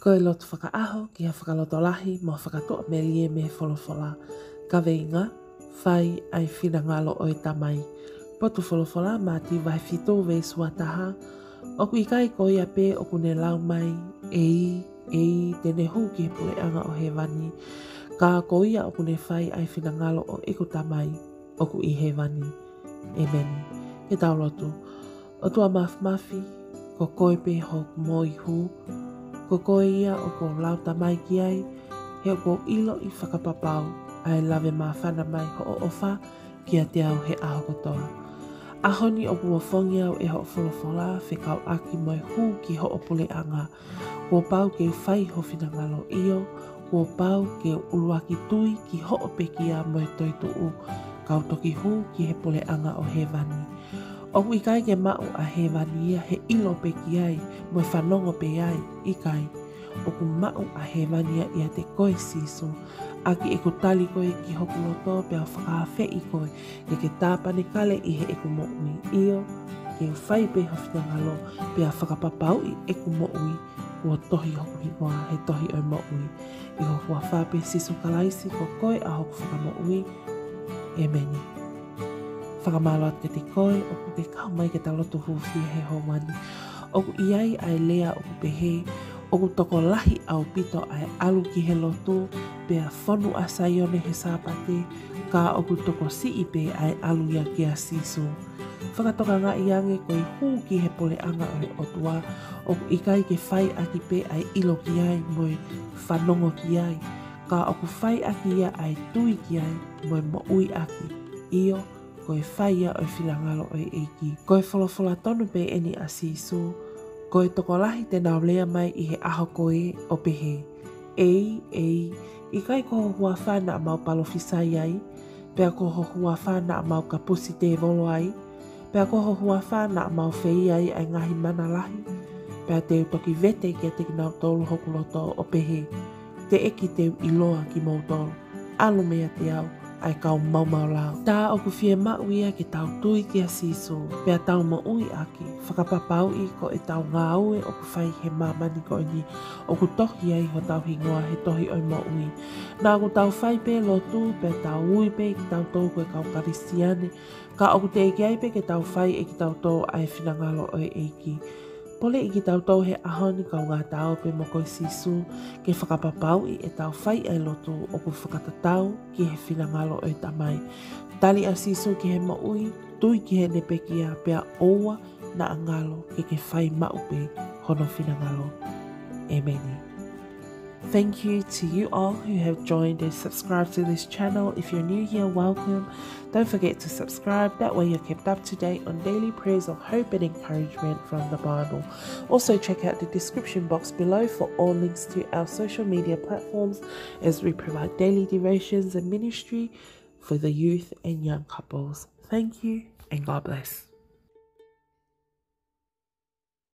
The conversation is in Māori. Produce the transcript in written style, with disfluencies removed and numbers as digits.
Koe loto whakaaho ki ha whakaloto lahi mo whakatoa me lie me wholofola. Ka veinga, whai ai whinangalo o e tamai. Potu wholofola mā ti vai whito vei suataha. Oku i kai ko ia pē oku ne lau mai tene hu ki he pule anga o he wani. Ka ko ia oku ne whai ai whinangalo o iku tamai oku i he wani. E meni. Ke tau lotu. O tua mafi ko koe pē hoku mo i hu. Ko koe ia o ko lau tamai ki ai, he o ko ilo i whakapapau, ai lawe mā whana mai ho o ofa ki a te au he aho kotoa. Ahoni o kua whongi au e ho o wholofola, whekau aki mai hu ki ho o pule anga. Kua pau ke whai ho whinangalo iyo, kua pau ke uluaki tui ki ho o peki a mai toi tuu, kau toki hu ki he pule anga o he wani. Oku i kai ke mau a he wani ia he ilo peki ai, mo whanongo pe ai, i kai. Oku mau a he wani ia te koe siso, aki e ko tali koe ki hoku loto pe au whakawhi i koe, ke tāpane kale i he eku mo ui iyo, ke whai pe hawhinangalo pe a whakapapau i eku mo ui, ua tohi hoku hikoa he tohi o mo ui. I ho hua whape siso kalaisi ko koe a hoku whakamo ui, e meni. Whakamalo at ke te koe, oku ke kau mai ke ta loto huwhi he ho wani. Oku iai ai lea oku pehe, oku toko lahi au pito ai alu ki he loto, pe a whonu a saione he sāpate, ka oku toko si ipe ai alu ia ki a siso. Whakatoka ngā iange koe hū ki he pole anga o he otua, oku ikai ke whai aki pe ai ilo ki ai moe whanongo ki ai, ka oku whai aki ia ai tui ki ai moe mo ui aki. Iyo, koe whaia o whilangalo o eiki. Koe wholofola tonu pe eni a siso. Koe toko lahi te nau lea mai i he aho koe o pehe. I kai koho hua whana a mau palofisai ai. Pea koho hua whana a mau kapusi te volo ai. Pea koho hua whana a mau whei ai ai ngahi mana lahi. Pea te utoki vete ki a te kinau tolu hoku loto o pehe. Te eki te iloa ki mau tolu. Alo mea te au. Ai kau mau lau. Tā oku whie mau ia ke tau tui ki a siso, pea tau ma ui aki, whakapapau i ko e tau ngā ue oku whai he mamani ko ni, oku tohi ai ho tau hingoa he tohi oi ma ui. Nā oku tau whai pe lotu, pea tau ui pe ki tau tō koe kau karistiane, ka oku te eki ai pe ke tau whai e ki tau tō ai whinangalo oi eiki. Pole i ki tau tau he ahoni kau ngā tau pe mo koe sisu, ke whakapapau i e tau whai ai lotu o ku whakatatau ki he whinangalo o tamai. Tali a sisu ki he maui, tui ki he nepekia pea oua na angalo ke whai maupe hono whinangalo. Emeni. Thank you to you all who have joined and subscribed to this channel. If you're new here, welcome. Don't forget to subscribe. That way you're kept up to date on daily prayers of hope and encouragement from the Bible. Also check out the description box below for all links to our social media platforms as we provide daily devotions and ministry for the youth and young couples. Thank you and God bless.